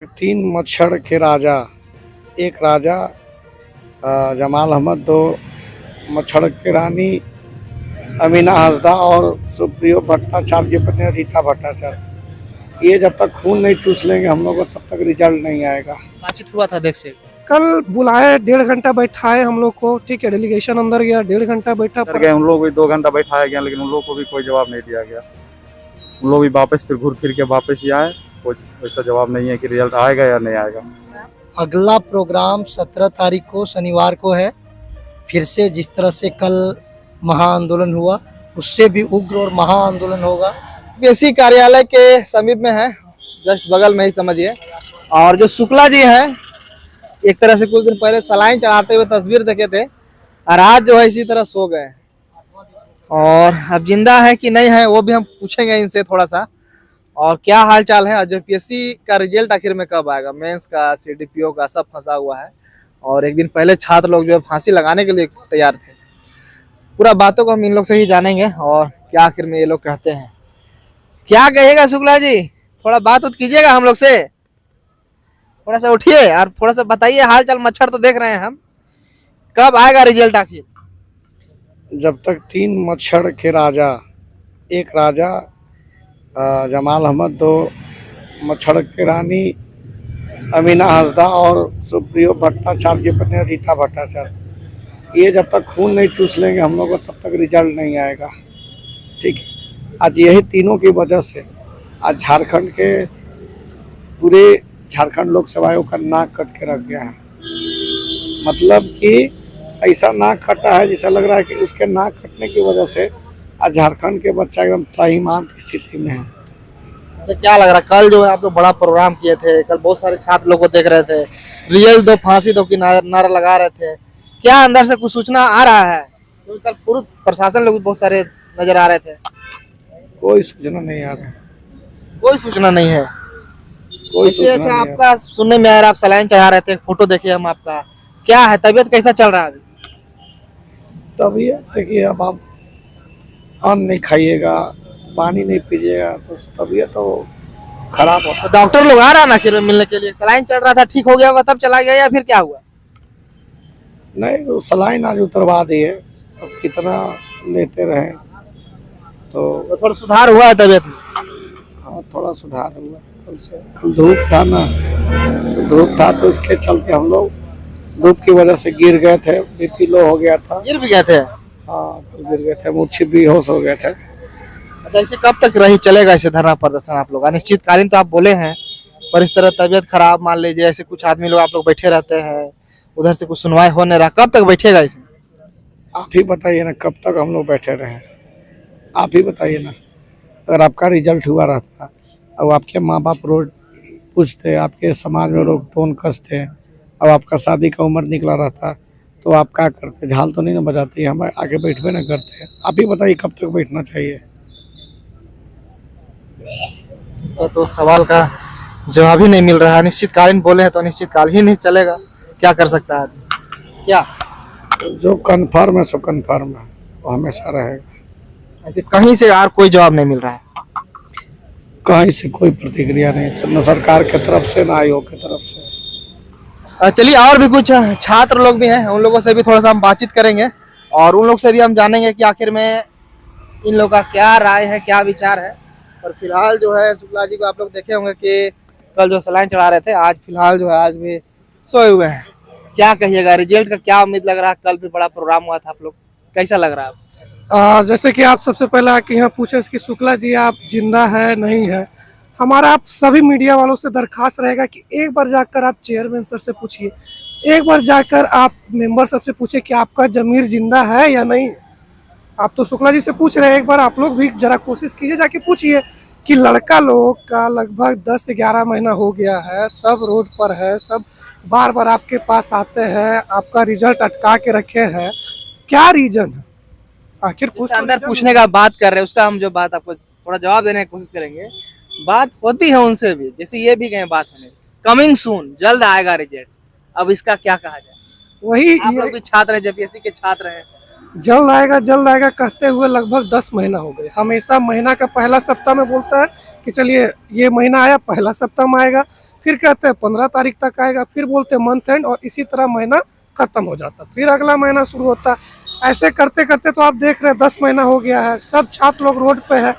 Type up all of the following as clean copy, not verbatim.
तीन मच्छर के राजा, एक राजा जमाल अहमद, दो मच्छर की रानी अमीना हंसदा और सुप्रियो भट्टाचार्य की पत्नी रीता भट्टाचार्य। ये जब तक खून नहीं चूस लेंगे हम लोग को तब तक रिजल्ट नहीं आएगा। बातचीत हुआ था देख से कल बुलाए 1.5 घंटा बैठाए हम लोग को, ठीक है। डेलीगेशन अंदर गया, 1.5 घंटा बैठा गए उन लोग भी 2 घंटा बैठाया गया, लेकिन उन लोग को भी कोई जवाब नहीं दिया गया। उन लोग भी वापस फिर घूर फिर के वापस ही आए, कोई ऐसा जवाब नहीं है कि रिजल्ट आएगा या नहीं आएगा। अगला प्रोग्राम 17 तारीख को शनिवार को है। फिर से जिस तरह से कल महाआंदोलन हुआ उससे भी उग्र और महाआंदोलन होगा। यूपीएससी कार्यालय के समीप में है, जस्ट बगल में ही समझिए। और जो शुक्ला जी हैं, एक तरह से कुछ दिन पहले सलाइन चढ़ाते हुए तस्वीर देखे थे और आज जो है इसी तरह सो गए। और अब जिंदा है कि नहीं है वो भी हम पूछेंगे इनसे थोड़ा सा। और क्या हाल चाल है, और यूपीएससी का रिजल्ट आखिर में कब आएगा, मेंस का, सीडीपीओ का, सब फंसा हुआ है। और एक दिन पहले छात्र लोग जो है फांसी लगाने के लिए तैयार थे। पूरा बातों को हम इन लोग से ही जानेंगे और क्या आखिर में ये लोग कहते हैं। क्या कहिएगा शुक्ला जी, थोड़ा बात कीजिएगा हम लोग से, थोड़ा सा उठिए और थोड़ा सा बताइए हाल चाल। मच्छर तो देख रहे हैं हम, कब आएगा रिजल्ट आखिर? जब तक तीन मच्छर के राजा, एक राजा जमाल अहमद, दो मच्छर की रानी अमीना हंसदा और सुप्रियो भट्टाचार्य की पत्नी रीता भट्टाचार्य। ये जब तक खून नहीं चूस लेंगे हम लोग को तब तक रिजल्ट नहीं आएगा, ठीक है। आज यही तीनों की वजह से आज झारखंड के पूरे झारखंड लोक सेवा आयोग का नाक कट के रख गया है। मतलब कि ऐसा नाक कटा है जैसा लग रहा है कि उसके नाक कटने की वजह से आज झारखंड के बच्चा एकदम त्राहिमाम की स्थिति में है। अच्छा, क्या लग रहा है, कल जो है आप लोग बड़ा प्रोग्राम किए थे, कल बहुत सारे छात्र लोग को देख रहे थे, रिजल्ट दो फांसी दो की नारा लगा रहे थे, क्या अंदर से कुछ सूचना आ रहा है? क्योंकि कल पूर्व प्रशासन लोग बहुत सारे नजर आ रहे थे। कोई सूचना नहीं आ रहा है, कोई सूचना नहीं है। कोई सूचना अच्छा, नहीं आपका सुनने में आ रहा, आप सलाइन चढ़ा रहे थे, फोटो देखे हम आपका, क्या है, तबीयत कैसा चल रहा है अभी? तबीयत देखिए, अब आप अन्न नहीं खाइएगा, पानी नहीं पीजिएगा तो तबीयत तो खराब होता तो डॉक्टर लोग आ रहा ना आखिर में मिलने के लिए? सलाइन चढ़ रहा था, ठीक हो गया होगा तब चला गया या फिर क्या हुआ? नहीं। वो सलाइन आज उतरवा दिए, अब कितना लेते रहे तो थोड़ा सुधार हुआ है तबीयत में? हाँ, थोड़ा सुधार हुआ कल से। कल धूप था ना, तो धूप था तो उसके चलते हम लोग धूप की वजह से गिर गए थे, बीपी लो हो गया था। गिर भी गए थे? हाँ, कल गिर गए थे, मूर्छित भी बेहोश हो गए थे। अच्छा, इसे कब तक रही चलेगा ऐसे धरना प्रदर्शन आप लोग? अनिश्चितकालीन तो आप बोले हैं, पर इस तरह तबीयत खराब, मान लीजिए ऐसे कुछ आदमी लोग आप लोग बैठे रहते हैं, उधर से कुछ सुनवाई हो नहीं रहा, कब तक बैठेगा इसे? आप ही बताइए ना, कब तक हम लोग बैठे रहे? आप ही बताइए ना। अगर आपका रिजल्ट हुआ रहता और आपके माँ बाप रोज पूछते, आपके समाज में लोग टोन कसते, अब आपका शादी का उम्र निकला रहता तो आप क्या करते? झाल तो नहीं ना बजाते, हम आगे बैठबे ना करते। आप ही बताइए कब तक बैठना चाहिए? इसका तो सवाल का जवाब ही नहीं मिल रहा है। अनिश्चितकालीन बोले हैं तो अनिश्चितकाल ही नहीं चलेगा, क्या कर सकता है आदमी? क्या जो कन्फर्म है सब कन्फर्म है, वो हमेशा रहेगा। ऐसे कहीं से यार कोई जवाब नहीं मिल रहा है? कहीं से कोई प्रतिक्रिया नहीं, न सरकार की तरफ से न आयोग की तरफ से। चलिए, और भी कुछ छात्र लोग भी हैं, उन लोगों से भी थोड़ा सा हम बातचीत करेंगे और उन लोग से भी हम जानेंगे कि आखिर में इन लोगों का क्या राय है, क्या विचार है। और फिलहाल जो है शुक्ला जी को आप लोग देखे होंगे कि कल जो सलाइन चढ़ा रहे थे, आज फिलहाल जो है आज भी सोए हुए हैं। क्या कहिएगा, रिजल्ट का क्या उम्मीद लग रहा है? कल भी बड़ा प्रोग्राम हुआ था, आप लोग कैसा लग रहा है? जैसे कि आप सबसे पहले आके यहाँ पूछे कि शुक्ला जी आप जिंदा है नहीं है, हमारा आप सभी मीडिया वालों से दरखास्त रहेगा कि एक बार जाकर आप चेयरमैन सर से पूछिए, एक बार जाकर आप मेंबर सर से पूछिए कि आपका जमीर जिंदा है या नहीं। आप तो शुक्ला जी से पूछ रहे हैं, एक बार आप लोग भी जरा कोशिश कीजिए, जाके पूछिए कि लड़का लोग का लगभग 10 से 11 महीना हो गया है, सब रोड पर है, सब बार बार आपके पास आते हैं, आपका रिजल्ट अटका के रखे हैं, क्या रीजन है? आखिर कुछ अंदर पूछने का बात कर रहे हैं, उसका हम जो बात आपको थोड़ा जवाब देने की कोशिश करेंगे। बात होती है उनसे भी, जैसे ये भी गए बात होने, कमिंग सून, जल्द आएगा रिजल्ट। अब इसका क्या कहा जाए? वही आप लोग भी छात्र हैं, यूपीएससी के छात्र हैं, जल्द आएगा कहते हुए लगभग 10 महीना हो गए। हमेशा महीना का पहला सप्ताह में बोलता है कि चलिए ये महीना आया, पहला सप्ताह में आएगा, फिर कहते हैं 15 तारीख तक आएगा, फिर बोलते हैं मंथ एंड, और इसी तरह महीना खत्म हो जाता, फिर अगला महीना शुरू होता। ऐसे करते करते तो आप देख रहे हैं 10 महीना हो गया है, सब छात्र लोग रोड पे है,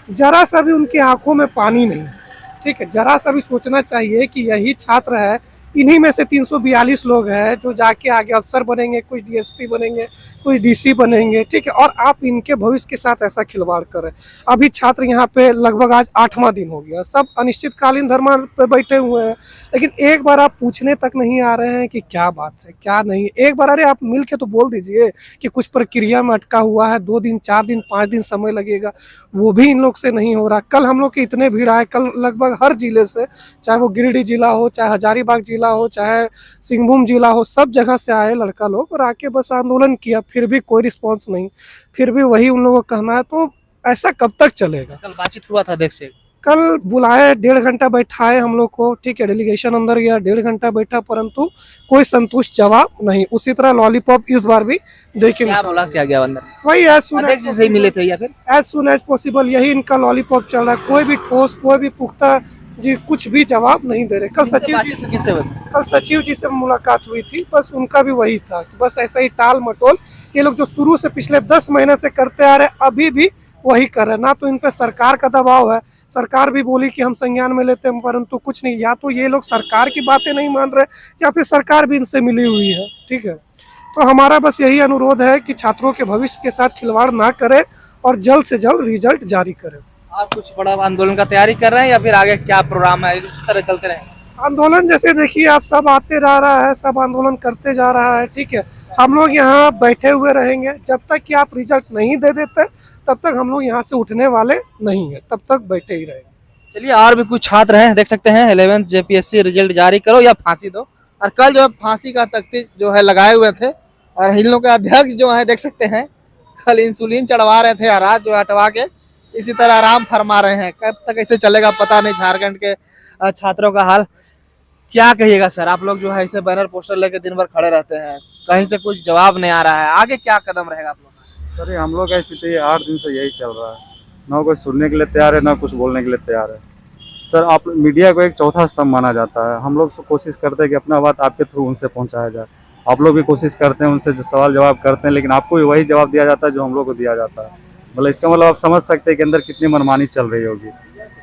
जरा सा भी उनकी आंखों में पानी नहीं है। ठीक है, जरा सा भी सोचना चाहिए कि यही छात्र है, इन्हीं में से 342 लोग हैं जो जाके आगे अफसर बनेंगे, कुछ डीएसपी बनेंगे, कुछ डीसी बनेंगे। ठीक है, और आप इनके भविष्य के साथ ऐसा खिलवाड़ कर रहे हैं। अभी छात्र यहाँ पे लगभग आज 8वां दिन हो गया, सब अनिश्चितकालीन धरना पे बैठे हुए हैं, लेकिन एक बार आप पूछने तक नहीं आ रहे हैं कि क्या बात है क्या नहीं। एक बार अरे आप मिल के तो बोल दीजिए कि कुछ प्रक्रिया में अटका हुआ है, 2 दिन 4 दिन 5 दिन समय लगेगा, वो भी इन लोग से नहीं हो रहा। कल हम लोग के इतने भीड़ आए, कल लगभग हर जिले से, चाहे वो गिरिडीह जिला हो, चाहे हजारीबाग जिला हो, चाहे सिंहभूम जिला हो, सब जगह से आए लड़का लोग और आके बस आंदोलन किया, फिर भी कोई रिस्पांस नहीं, फिर भी वही उन लोगों का कहना है। तो ऐसा कब तक चलेगा? कल बातचीत हुआ था अध्यक्ष से, कल बुलाए, 1.5 घंटा बैठाए हम लोग को। ठीक है, डेलीगेशन अंदर गया, 1.5 घंटा बैठा, परंतु कोई संतुष्ट जवाब नहीं। उसी तरह लॉलीपॉप इस बार भी देखेंगे, क्या बोला, क्या गया अंदर? वही एज सुन अध्यक्ष जी से ही मिले थे या फिर एज सुन एज पॉसिबल, यही इनका लॉलीपॉप चल रहा है। कोई भी ठोस, कोई भी पुख्ता जी कुछ भी जवाब नहीं दे रहे। कल सचिव जी, किससे कल सचिव जी से मुलाकात हुई थी, बस उनका भी वही था कि बस ऐसा ही टाल मटोल, ये लोग जो शुरू से पिछले 10 महीने से करते आ रहे अभी भी वही कर रहे हैं। ना तो इन पे सरकार का दबाव है, सरकार भी बोली कि हम संज्ञान में लेते हैं, परंतु कुछ नहीं, या तो ये लोग सरकार की बातें नहीं मान रहे या फिर सरकार भी इनसे मिली हुई है। ठीक है, तो हमारा बस यही अनुरोध है कि छात्रों के भविष्य के साथ खिलवाड़ ना करें और जल्द से जल्द रिजल्ट जारी करें। आप कुछ बड़ा आंदोलन का तैयारी कर रहे हैं या फिर आगे क्या प्रोग्राम है, इस तरह चलते रहे? आंदोलन जैसे देखिए आप, सब आते जा रहा है, सब आंदोलन करते जा रहा है। ठीक है, हम लोग यहाँ बैठे हुए रहेंगे जब तक कि आप रिजल्ट नहीं दे देते, तब तक हम लोग यहाँ से उठने वाले नहीं है, तब तक बैठे ही रहेंगे। चलिए, और भी कुछ छात्र हैं, देख सकते हैं 11th जेपीएससी रिजल्ट जारी करो या फांसी दो। और कल जो है फांसी का तख्ती जो है लगाए हुए थे, और इन लोगों के अध्यक्ष जो है देख सकते हैं कल इंसुलिन चढ़वा रहे थे और आज जो हटवा के इसी तरह आराम फरमा रहे हैं। कब तक ऐसे चलेगा पता नहीं झारखंड के छात्रों का हाल। क्या कहिएगा सर, आप लोग जो है ऐसे बैनर पोस्टर लेके दिन भर खड़े रहते हैं, कहीं से कुछ जवाब नहीं आ रहा है, आगे क्या कदम रहेगा आप लोग का? सर हम लोग का स्थिति 8 दिन से यही चल रहा है, ना कोई सुनने के लिए तैयार है, ना कुछ बोलने के लिए तैयार है। सर आप मीडिया को एक चौथा स्तंभ माना जाता है। हम लोग कोशिश करते हैं कि अपना बात आपके थ्रू उनसे पहुंचाया जाए, आप लोग भी कोशिश करते हैं, उनसे सवाल जवाब करते हैं, लेकिन आपको भी वही जवाब दिया जाता है जो हम लोग को दिया जाता है। मतलब इसका मतलब आप समझ सकते हैं कि अंदर कितनी मनमानी चल रही होगी।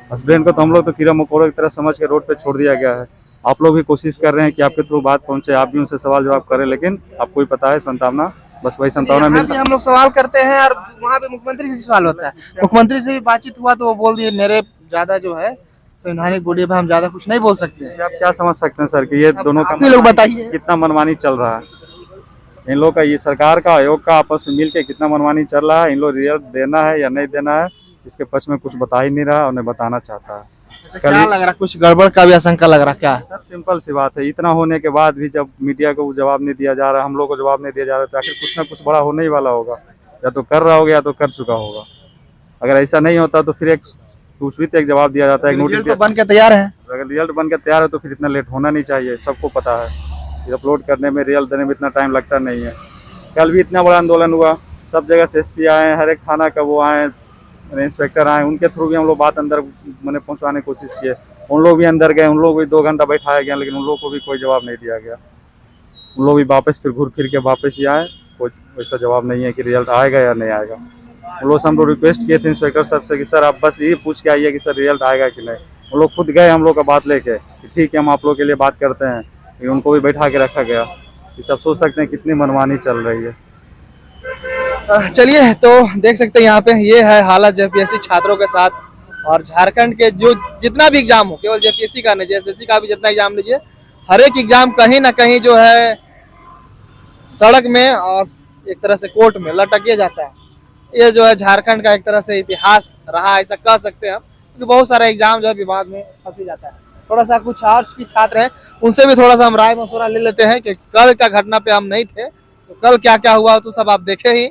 स्टूडेंट को तो हम लोग तो कीड़ा मकोड़ों की तरह समझ के रोड पे छोड़ दिया गया है। आप लोग भी कोशिश कर रहे हैं कि आपके थ्रू बात पहुंचे, आप भी उनसे सवाल जवाब करें, लेकिन आपको भी पता है संतावना, बस वही संतावना मिलती है। हम लोग सवाल करते हैं और वहाँ पे मुख्यमंत्री से सवाल होता है, मुख्यमंत्री से भी बातचीत हुआ तो वो बोल दिए मेरे ज्यादा जो है संवैधानिक बॉडी पे हम ज्यादा कुछ नहीं बोल सकते हैं। आप क्या समझ सकते हैं सर कि ये दोनों का लोग बताइए कितना मनमानी चल रहा है? इन लोग का, ये सरकार का, आयोग का आपस में मिल के कितना मनमानी चल रहा है। इन लोग रिजल्ट देना है या नहीं देना है, इसके पक्ष में कुछ बता ही नहीं रहा, उन्हें बताना चाहता है। क्या लग रहा, कुछ गड़बड़ का भी आशंका लग रहा क्या? सर सिंपल सी बात है, इतना होने के बाद भी जब मीडिया को जवाब नहीं दिया जा रहा, हम लोग को जवाब नहीं दिया जा रहा, तो आखिर कुछ ना कुछ बड़ा होने ही वाला होगा। या तो कर रहा होगा या तो कर चुका होगा। अगर ऐसा नहीं होता तो फिर एक सूचित एक जवाब दिया जाता है, एक नोटिस बन के तैयार है। अगर रिजल्ट बन के तैयार है तो फिर इतना लेट होना नहीं चाहिए, सबको पता है। फिर अपलोड करने में, रिजल्ट देने में इतना टाइम लगता नहीं है। कल भी इतना बड़ा आंदोलन हुआ, सब जगह से एसपी आए, हर एक थाना का वो आए, इंस्पेक्टर आए, उनके थ्रू भी हम लोग बात अंदर मैंने पहुंचाने की कोशिश की। उन लोग भी अंदर गए, उन लोग भी 2 घंटा बैठाया गया, लेकिन उन लोग को भी कोई जवाब नहीं दिया गया। उन लोग भी वापस फिर घूर फिर के वापस ही आए, कोई वैसा जवाब नहीं है कि रिजल्ट आएगा या नहीं आएगा। उन लोग से हम लोग रिक्वेस्ट किए थे इंस्पेक्टर साहब से कि सर आप बस ये पूछ के आइए कि सर रिजल्ट आएगा कि नहीं। उन लोग खुद गए हम लोग का बात लेके कि ठीक है हम आप लोग के लिए बात करते हैं, लेकिन उनको भी बैठा के रखा गया। ये सब सोच सकते हैं कितनी मनमानी चल रही है। चलिए, तो देख सकते हैं यहाँ पे ये है हालत जेपीएससी छात्रों के साथ। और झारखंड के जो जितना भी एग्जाम हो, केवल जेपीएससी का नहीं, जेएसएससी का भी जितना एग्जाम लीजिए, हर एक एग्जाम कहीं ना कहीं जो है सड़क में और एक तरह से कोर्ट में लटके जाता है। ये जो है झारखंड का एक तरह से इतिहास रहा, ऐसा कह सकते हैं हम, क्योंकि बहुत सारा एग्जाम जो है विवाद में फंसी जाता है। थोड़ा सा कुछ और की छात्र हैं, उनसे भी थोड़ा सा हम राय मशवरा ले लेते हैं कि कल का घटना पे हम नहीं थे, तो कल क्या क्या हुआ तो सब आप देखे ही,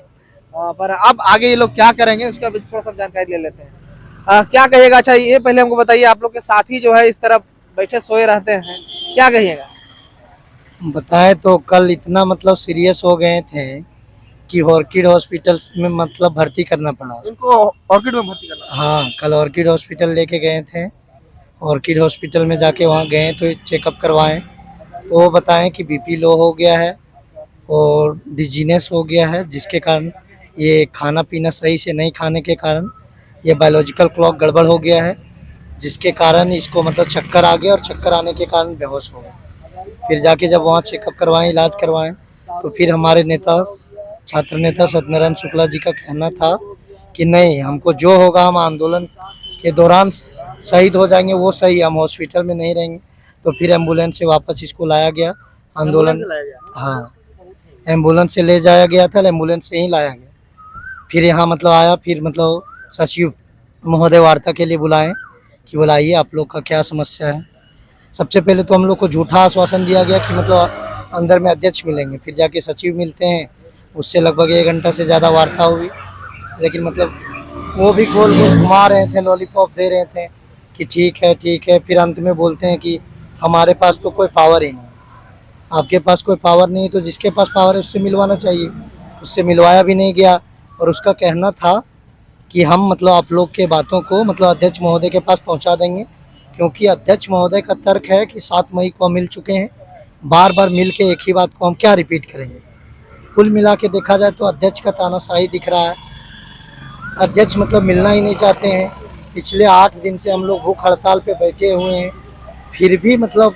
पर अब आगे ये लोग क्या करेंगे उसका भी थोड़ा सा जानकारी ले लेते हैं। क्या कहिएगा? अच्छा, ये पहले हमको बताइए, आप लोग के साथी जो है इस तरफ बैठे सोए रहते हैं, क्या कहिएगा? बताएं तो कल इतना मतलब सीरियस हो गए थे कि ऑर्किड हॉस्पिटल में मतलब भर्ती करना पड़ा। इनको ऑर्किड में भर्ती करना? हाँ, कल ऑर्किड हॉस्पिटल लेके गए थे ऑर्किड हॉस्पिटल में जाके वहाँ गए तो चेकअप करवाएं, तो वो बताएं कि बीपी लो हो गया है और डिजीनेस हो गया है, जिसके कारण ये खाना पीना सही से नहीं खाने के कारण ये बायोलॉजिकल क्लॉक गड़बड़ हो गया है, जिसके कारण इसको मतलब चक्कर आ गया और चक्कर आने के कारण बेहोश हो गया। फिर जाके जब वहाँ चेकअप करवाएं, इलाज करवाएं, तो फिर हमारे नेता छात्र नेता सत्यनारायण शुक्ला जी का कहना था कि नहीं, हमको जो होगा हम आंदोलन के दौरान शहीद हो जाएंगे, वो सही, हम हॉस्पिटल में नहीं रहेंगे। तो फिर एम्बुलेंस से वापस इसको लाया गया, आंदोलन, हाँ एम्बुलेंस से ले जाया गया था, एम्बुलेंस से ही लाया गया। फिर यहाँ मतलब आया, फिर मतलब सचिव महोदय वार्ता के लिए बुलाएं कि बुलाइए आप लोग का क्या समस्या है। सबसे पहले तो हम लोग को झूठा आश्वासन दिया गया कि मतलब अंदर में अध्यक्ष मिलेंगे, फिर जाके सचिव मिलते हैं, उससे लगभग 1 घंटा से ज़्यादा वार्ता हुई, लेकिन मतलब वो भी गोल गोल घुमा रहे थे, लॉलीपॉप दे रहे थे कि ठीक है। फिर अंत में बोलते हैं कि हमारे पास तो कोई पावर ही नहीं, आपके पास कोई पावर नहीं, तो जिसके पास पावर है उससे मिलवाना चाहिए। उससे मिलवाया भी नहीं गया और उसका कहना था कि हम मतलब आप लोग के बातों को मतलब अध्यक्ष महोदय के पास पहुंचा देंगे, क्योंकि अध्यक्ष महोदय का तर्क है कि 7 मई को हम मिल चुके हैं, बार बार मिल के एक ही बात को हम क्या रिपीट करेंगे। कुल मिला के देखा जाए तो अध्यक्ष का तानाशाही दिख रहा है, अध्यक्ष मतलब मिलना ही नहीं चाहते हैं। पिछले 8 दिन से हम लोग भूख हड़ताल पे बैठे हुए हैं, फिर भी मतलब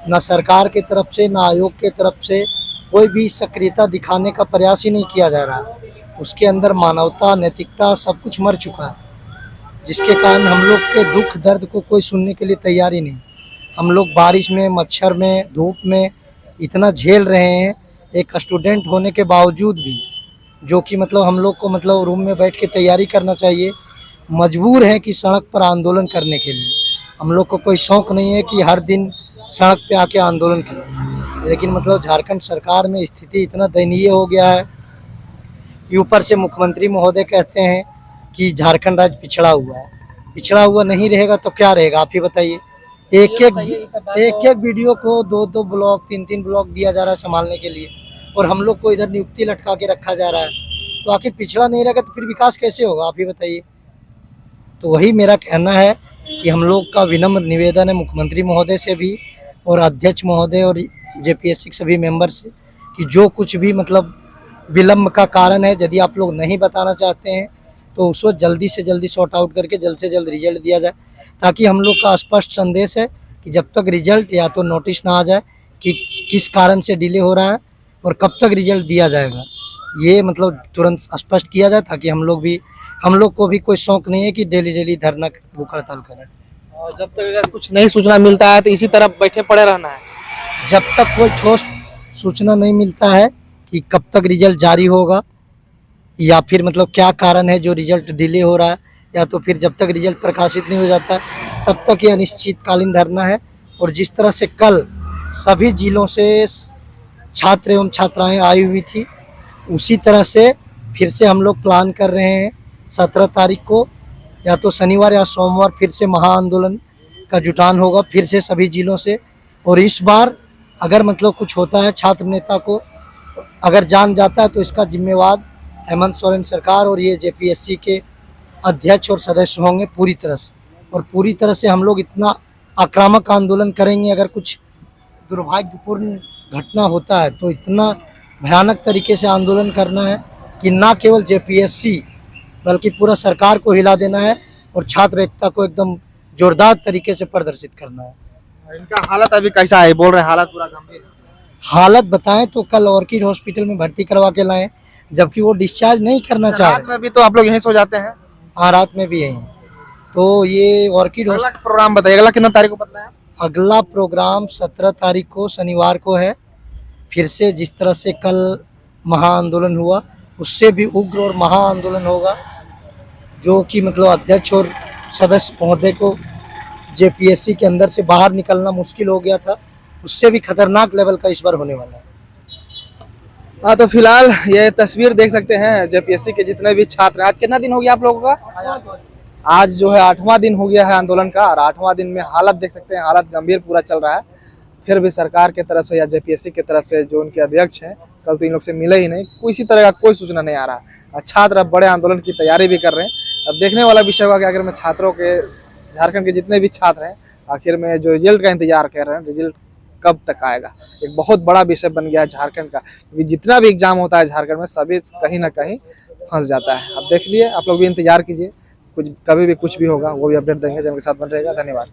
न सरकार की तरफ से न आयोग के तरफ से कोई भी सक्रियता दिखाने का प्रयास ही नहीं किया जा रहा। उसके अंदर मानवता, नैतिकता सब कुछ मर चुका है, जिसके कारण हम लोग के दुख दर्द को कोई सुनने के लिए तैयार ही नहीं। हम लोग बारिश में, मच्छर में, धूप में इतना झेल रहे हैं, एक स्टूडेंट होने के बावजूद भी, जो कि मतलब हम लोग को मतलब रूम में बैठ के तैयारी करना चाहिए, मजबूर हैं कि सड़क पर आंदोलन करने के लिए। हम लोग को कोई शौक़ नहीं है कि हर दिन सड़क पे आके आंदोलन करें, लेकिन मतलब झारखंड सरकार में स्थिति इतना दयनीय हो गया है कि ऊपर से मुख्यमंत्री महोदय कहते हैं कि झारखंड राज्य पिछड़ा हुआ है। पिछड़ा हुआ नहीं रहेगा तो क्या रहेगा, आप ही बताइए। एक वीडियो को 2 ब्लॉक 3 ब्लॉक दिया जा रहा है संभालने के लिए, और हम लोग को इधर नियुक्ति लटका के रखा जा रहा है। तो आखिर पिछड़ा नहीं रहेगा तो फिर विकास कैसे होगा, आप ही बताइए। तो वही मेरा कहना है कि हम लोग का विनम्र निवेदन है मुख्यमंत्री महोदय से भी और अध्यक्ष महोदय और जेपीएससी के सभी मेंबर से कि जो कुछ भी मतलब विलम्ब का कारण है, यदि आप लोग नहीं बताना चाहते हैं तो उसको जल्दी से जल्दी सॉर्ट आउट करके जल्द से जल्द रिजल्ट दिया जाए, ताकि हम लोग का स्पष्ट संदेश है कि जब तक रिजल्ट या तो नोटिस ना आ जाए कि किस कारण से डिले हो रहा है और कब तक रिजल्ट दिया जाएगा, ये मतलब तुरंत स्पष्ट किया जाए, ताकि हम लोग को भी कोई शौक नहीं है कि डेली धरना भूख हड़ताल करें। और जब तक अगर कुछ नई सूचना मिलता है तो इसी तरह बैठे पड़े रहना है। जब तक कोई ठोस सूचना नहीं मिलता है कि कब तक रिजल्ट जारी होगा या फिर मतलब क्या कारण है जो रिजल्ट डिले हो रहा है, या तो फिर जब तक रिजल्ट प्रकाशित नहीं हो जाता तब तक ये अनिश्चितकालीन धरना है। और जिस तरह से कल सभी जिलों से छात्र एवं छात्राएं आई हुई थी, उसी तरह से फिर से हम लोग प्लान कर रहे हैं 17 तारीख को, या तो शनिवार या सोमवार फिर से महाआंदोलन का जुटान होगा फिर से सभी जिलों से। और इस बार अगर मतलब कुछ होता है, छात्र नेता को अगर जान जाता है, तो इसका जिम्मेवार हेमंत सोरेन सरकार और ये जेपीएससी के अध्यक्ष और सदस्य होंगे पूरी तरह से। और पूरी तरह से हम लोग इतना आक्रामक आंदोलन करेंगे, अगर कुछ दुर्भाग्यपूर्ण घटना होता है तो इतना भयानक तरीके से आंदोलन करना है कि ना केवल जेपीएससी बल्कि पूरा सरकार को हिला देना है और छात्र एकता को एकदम जोरदार तरीके से प्रदर्शित करना है। इनका हालत अभी कैसा है, बोल रहे हैं हालत पूरा गंभीर है। हालत बताएं तो कल ऑर्किड हॉस्पिटल में भर्ती करवा के लाएं, जबकि वो डिस्चार्ज नहीं करना चाह रात रहे। में भी तो आप लोग यहीं सो जाते हैं। हाँ, रात में भी यहीं। तो ये ऑर्किड अगला प्रोग्राम बताइए, अगला कितना तारीख को पता है? अगला प्रोग्राम 17 तारीख को शनिवार को है। फिर से जिस तरह से कल महाआंदोलन हुआ, उससे भी उग्र और महाआंदोलन होगा, जो कि मतलब अध्यक्ष और सदस्य महोदय को जेपीएससी के अंदर से बाहर निकलना मुश्किल हो गया था, उससे भी खतरनाक लेवल का इस बार होने वाला है। हाँ, तो फिलहाल ये तस्वीर देख सकते हैं जेपीएससी के जितने भी छात्र। आज कितना दिन हो गया आप लोगों का? आज जो है 8वां दिन हो गया है आंदोलन का, और 8वां दिन में हालत देख सकते हैं, हालत गंभीर पूरा चल रहा है। फिर भी सरकार के तरफ से या जेपीएससी के तरफ से जो उनके अध्यक्ष हैं, कल तो इन लोग से मिले ही नहीं, किसी तरह का कोई सूचना नहीं आ रहा। छात्र अब बड़े आंदोलन की तैयारी भी कर रहे हैं। अब देखने वाला विषय होगा कि अगर मैं छात्रों के, झारखंड के जितने भी छात्र हैं आखिर में जो रिजल्ट का इंतजार कर रहे हैं, रिजल्ट कब तक आएगा, एक बहुत बड़ा विषय बन गया है झारखंड का, क्योंकि जितना भी एग्जाम होता है झारखंड में सभी कहीं ना कहीं फंस जाता है। अब देख लिए, आप लोग भी इंतजार कीजिए, कुछ कभी भी कुछ भी होगा वो भी अपडेट देंगे। चैनल के साथ बन रहेगा। धन्यवाद।